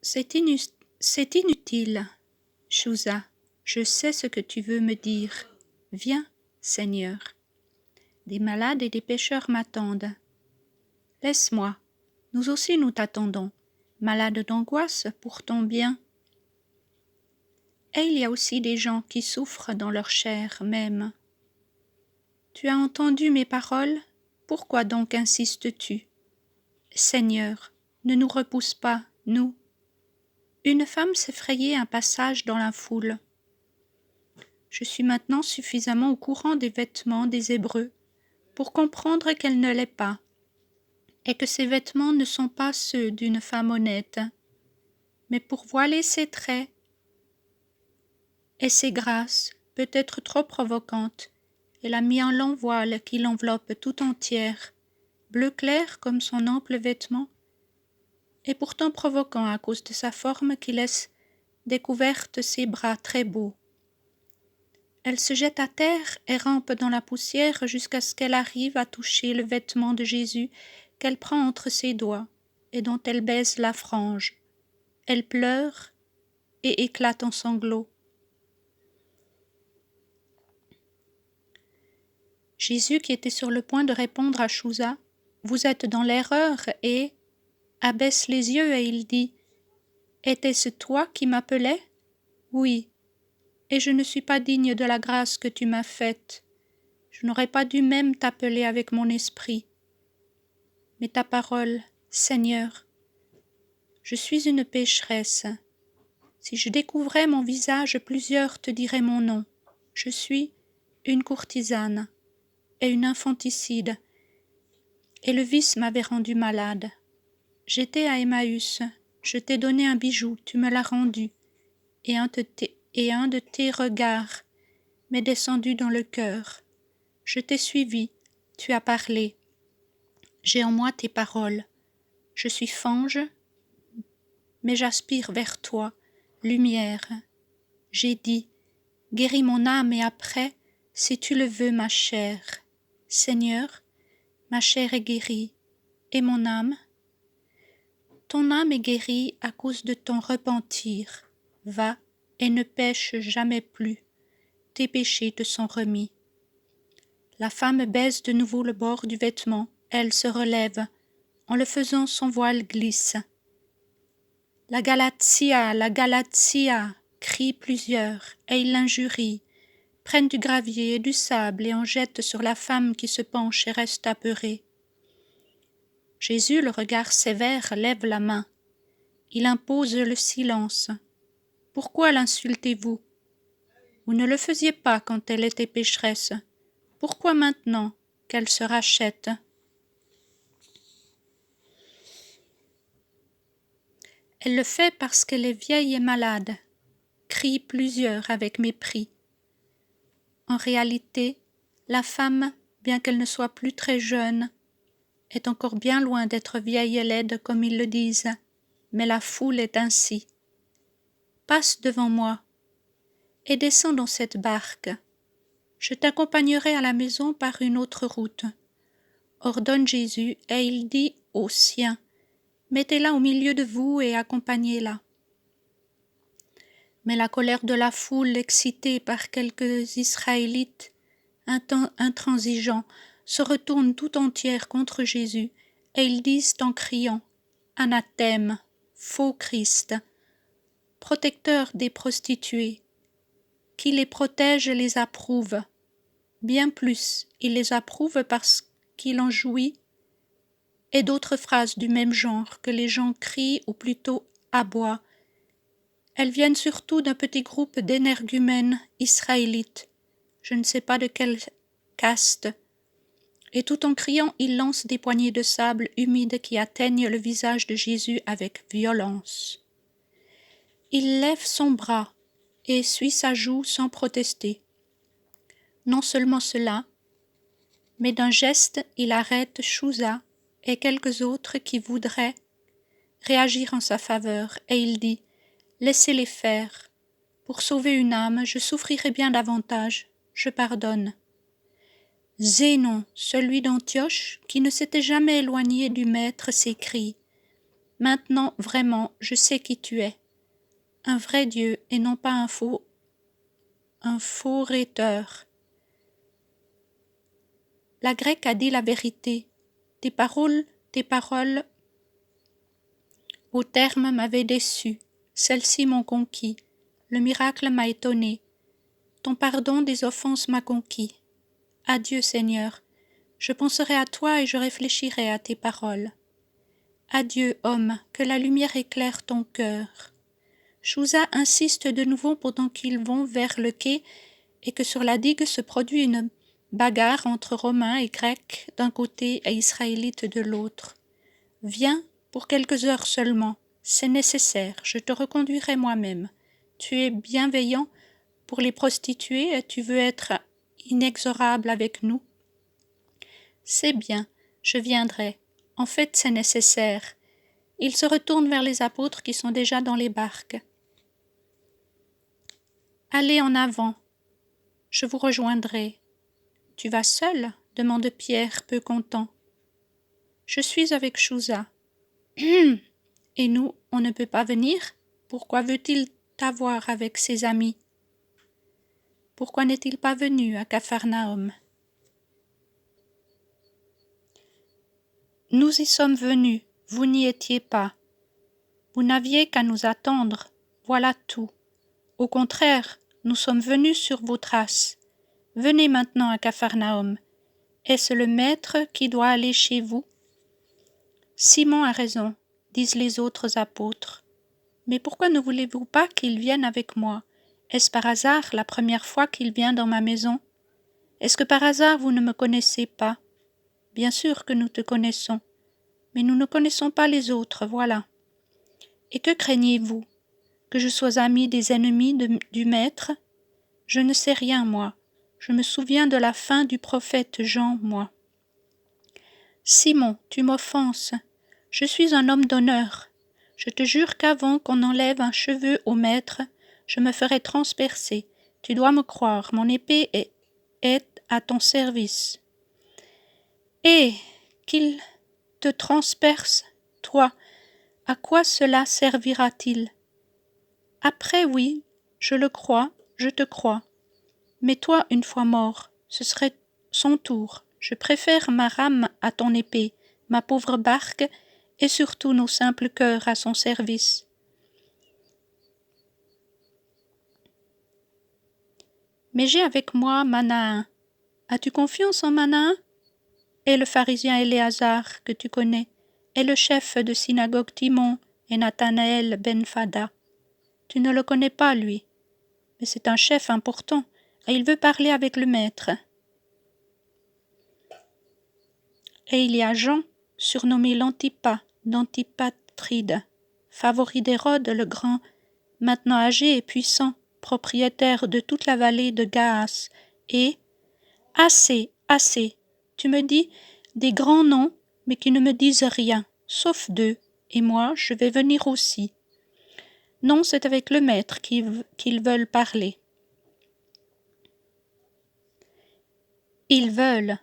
C'est inutile, Chouza, je sais ce que tu veux me dire. Viens, Seigneur. Des malades et des pécheurs m'attendent. Laisse-moi, nous aussi nous t'attendons, malades d'angoisse pour ton bien. Et il y a aussi des gens qui souffrent dans leur chair même. Tu as entendu mes paroles, pourquoi donc insistes-tu? Seigneur, ne nous repousse pas, nous. Une femme s'effrayait un passage dans la foule. Je suis maintenant suffisamment au courant des vêtements des Hébreux pour comprendre qu'elle ne l'est pas, et que ces vêtements ne sont pas ceux d'une femme honnête, mais pour voiler ses traits et ses grâces, peut-être trop provocantes. Elle a mis un long voile qui l'enveloppe tout entière, bleu clair comme son ample vêtement, et pourtant provoquant à cause de sa forme qui laisse découvertes ses bras très beaux. Elle se jette à terre et rampe dans la poussière jusqu'à ce qu'elle arrive à toucher le vêtement de Jésus qu'elle prend entre ses doigts et dont elle baise la frange. Elle pleure et éclate en sanglots. Jésus, qui était sur le point de répondre à Chouza, « Vous êtes dans l'erreur » et abaisse les yeux et il dit « Était-ce toi qui m'appelais ?»« Oui, et je ne suis pas digne de la grâce que tu m'as faite. Je n'aurais pas dû même t'appeler avec mon esprit. Mais ta parole, Seigneur, je suis une pécheresse. Si je découvrais mon visage, plusieurs te diraient mon nom. Je suis une courtisane et une infanticide, et le vice m'avait rendue malade. J'étais à Emmaüs, je t'ai donné un bijou, tu me l'as rendu, et un de tes regards m'est descendu dans le cœur. Je t'ai suivi, tu as parlé. J'ai en moi tes paroles. Je suis fange, mais j'aspire vers toi, lumière. J'ai dit, guéris mon âme et après, si tu le veux, ma chair. Seigneur, ma chair est guérie, et mon âme? Ton âme est guérie à cause de ton repentir. Va et ne pêche jamais plus. Tes péchés te sont remis. La femme baise de nouveau le bord du vêtement. Elle se relève. En le faisant, son voile glisse. La Galatia, crient plusieurs, et ils l'injurient, prennent du gravier et du sable et en jettent sur la femme qui se penche et reste apeurée. Jésus, le regard sévère, lève la main. Il impose le silence. Pourquoi l'insultez-vous? Vous ne le faisiez pas quand elle était pécheresse. Pourquoi maintenant qu'elle se rachète? Elle le fait parce qu'elle est vieille et malade, crient plusieurs avec mépris. En réalité, la femme, bien qu'elle ne soit plus très jeune, est encore bien loin d'être vieille et laide comme ils le disent, mais la foule est ainsi. Passe devant moi et descends dans cette barque. Je t'accompagnerai à la maison par une autre route. Ordonne Jésus, et il dit aux siens, mettez-la au milieu de vous et accompagnez-la. Mais la colère de la foule, excitée par quelques Israélites intransigeants, se retourne tout entière contre Jésus, et ils disent en criant, Anathème, faux Christ, protecteur des prostituées, qui les protège et les approuve. Bien plus, il les approuve parce qu'il en jouit, et d'autres phrases du même genre que les gens crient ou plutôt aboient. Elles viennent surtout d'un petit groupe d'énergumènes israélites, je ne sais pas de quelle caste, et tout en criant, ils lancent des poignées de sable humide qui atteignent le visage de Jésus avec violence. Il lève son bras et essuie sa joue sans protester. Non seulement cela, mais d'un geste, il arrête Chouza et quelques autres qui voudraient réagir en sa faveur, et il dit « Laissez-les faire. Pour sauver une âme, je souffrirai bien davantage. Je pardonne. » Zénon, celui d'Antioche, qui ne s'était jamais éloigné du maître, s'écrie Maintenant, vraiment, je sais qui tu es. Un vrai Dieu et non pas un faux rhéteur. La grecque a dit la vérité. Tes paroles, au terme m'avaient déçu. Celles-ci m'ont conquis. Le miracle m'a étonné. Ton pardon des offenses m'a conquis. Adieu, Seigneur. Je penserai à toi et je réfléchirai à tes paroles. Adieu, homme, que la lumière éclaire ton cœur. Chouza insiste de nouveau pendant qu'ils vont vers le quai et que sur la digue se produit une bagarre entre Romains et Grecs d'un côté et Israélites de l'autre. Viens, pour quelques heures seulement, c'est nécessaire, je te reconduirai moi-même. Tu es bienveillant pour les prostituées et tu veux être inexorable avec nous. C'est bien, je viendrai. En fait, c'est nécessaire. Il se retourne vers les apôtres qui sont déjà dans les barques. Allez en avant, je vous rejoindrai. Tu vas seul? Demande Pierre, peu content. Je suis avec Chouza. Et nous, on ne peut pas venir? Pourquoi veut-il t'avoir avec ses amis? Pourquoi n'est-il pas venu à Capharnaüm? Nous y sommes venus, vous n'y étiez pas. Vous n'aviez qu'à nous attendre, voilà tout. Au contraire, nous sommes venus sur vos traces. Venez maintenant à Capharnaüm. Est-ce le maître qui doit aller chez vous? Simon a raison, disent les autres apôtres. Mais pourquoi ne voulez-vous pas qu'il vienne avec moi? Est-ce par hasard la première fois qu'il vient dans ma maison? Est-ce que par hasard vous ne me connaissez pas? Bien sûr que nous te connaissons, mais nous ne connaissons pas les autres, voilà. Et que craignez-vous? Que je sois ami des ennemis du Maître? Je ne sais rien, moi. Je me souviens de la fin du prophète Jean, moi. Simon, tu m'offenses. Je suis un homme d'honneur. Je te jure qu'avant qu'on enlève un cheveu au Maître, je me ferai transpercer. Tu dois me croire, mon épée est à ton service. Et qu'il te transperce, toi, à quoi cela servira-t-il? Après, oui, je le crois, je te crois. Mais toi, une fois mort, ce serait son tour. Je préfère ma rame à ton épée, ma pauvre barque, et surtout nos simples cœurs à son service. Mais j'ai avec moi Manahin. As-tu confiance en Manahin? Et le pharisien Éléazar, que tu connais, et le chef de synagogue Timon et Nathanaël ben Fada. Tu ne le connais pas, lui. Mais c'est un chef important, et il veut parler avec le maître. Et il y a Jean, surnommé l'Antipas, d'Antipatride, favori d'Hérode le Grand, maintenant âgé et puissant, propriétaire de toute la vallée de Gaas, et « Assez, assez, tu me dis des grands noms, mais qui ne me disent rien, sauf deux, et moi je vais venir aussi. Non, c'est avec le maître qu'ils veulent parler. » Ils veulent.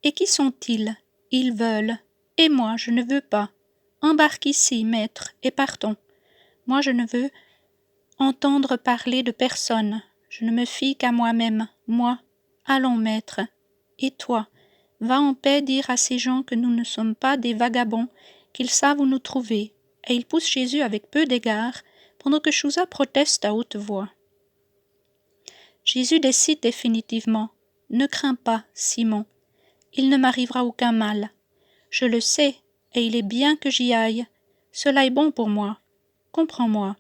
Et qui sont-ils? Ils veulent. Et moi, je ne veux pas. Embarque ici, maître, et partons. Moi, je ne veux entendre parler de personne. Je ne me fie qu'à moi-même. Moi. Allons, maître. Et toi, va en paix dire à ces gens que nous ne sommes pas des vagabonds, qu'ils savent où nous trouver. Et il pousse Jésus avec peu d'égard, pendant que Chouza proteste à haute voix. Jésus décide définitivement. Ne crains pas, Simon. Il ne m'arrivera aucun mal. Je le sais, et il est bien que j'y aille. Cela est bon pour moi. Comprends-moi.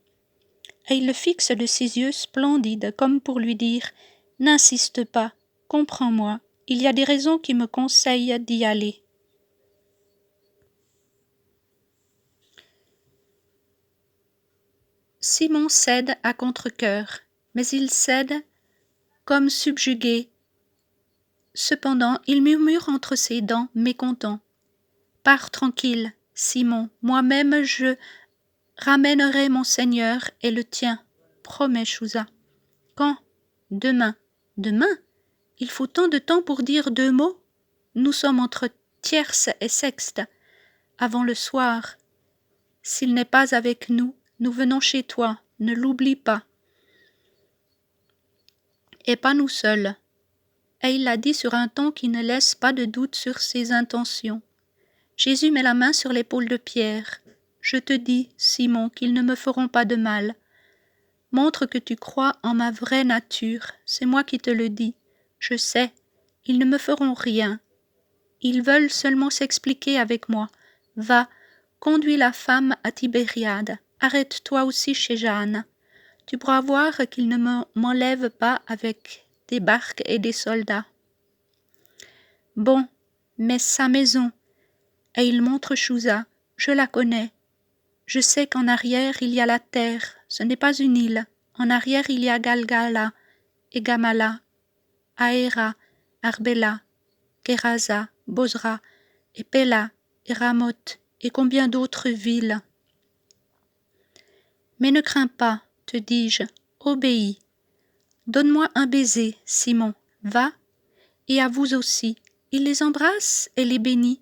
Et il le fixe de ses yeux splendides, comme pour lui dire « N'insiste pas, comprends-moi, il y a des raisons qui me conseillent d'y aller. » Simon cède à contre-cœur, mais il cède comme subjugué. Cependant, il murmure entre ses dents, mécontent. « Pars tranquille, Simon, moi-même je ramènerai mon Seigneur et le tien, promets Chouza. »« Quand? Demain. »« Demain? Il faut tant de temps pour dire 2 mots? Nous sommes entre tierce et sexte, avant le soir. » S'il n'est pas avec nous, nous venons chez toi, ne l'oublie pas. Et pas nous seuls. Et il l'a dit sur un ton qui ne laisse pas de doute sur ses intentions. Jésus met la main sur l'épaule de Pierre. Je te dis, Simon, qu'ils ne me feront pas de mal. Montre que tu crois en ma vraie nature, c'est moi qui te le dis. Je sais, ils ne me feront rien. Ils veulent seulement s'expliquer avec moi. Va, conduis la femme à Tibériade. Arrête-toi aussi chez Jeanne. Tu pourras voir qu'ils ne m'enlèvent pas avec des barques et des soldats. Bon, mais sa maison, et il montre Chouza, je la connais. Je sais qu'en arrière il y a la terre, ce n'est pas une île. En arrière il y a Galgala, et Gamala, Aéra, Arbela, Keraza, Bozra, et Pella, et Ramoth, et combien d'autres villes. Mais ne crains pas, te dis-je, obéis. Donne-moi un baiser, Simon, va, et à vous aussi. Il les embrasse et les bénit.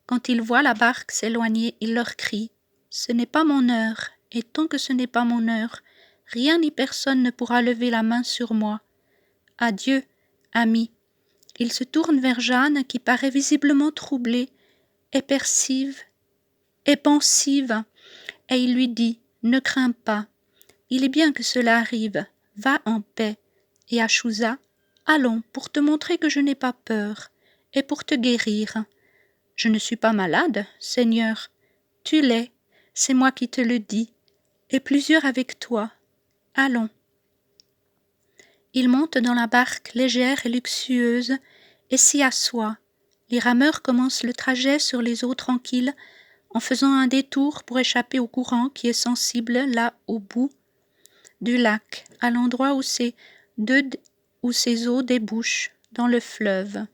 Quand ils voient la barque s'éloigner, il leur crie « Ce n'est pas mon heure, et tant que ce n'est pas mon heure, rien ni personne ne pourra lever la main sur moi. Adieu, ami. » Il se tourne vers Jeanne qui paraît visiblement troublée, et pensive, et il lui dit « Ne crains pas, il est bien que cela arrive, va en paix. » Et à Chouza « Allons, pour te montrer que je n'ai pas peur, et pour te guérir. » Je ne suis pas malade, Seigneur. Tu l'es, c'est moi qui te le dis, et plusieurs avec toi. Allons. Il monte dans la barque légère et luxueuse et s'y assoit. Les rameurs commencent le trajet sur les eaux tranquilles en faisant un détour pour échapper au courant qui est sensible là au bout du lac, à l'endroit où ces eaux débouchent dans le fleuve.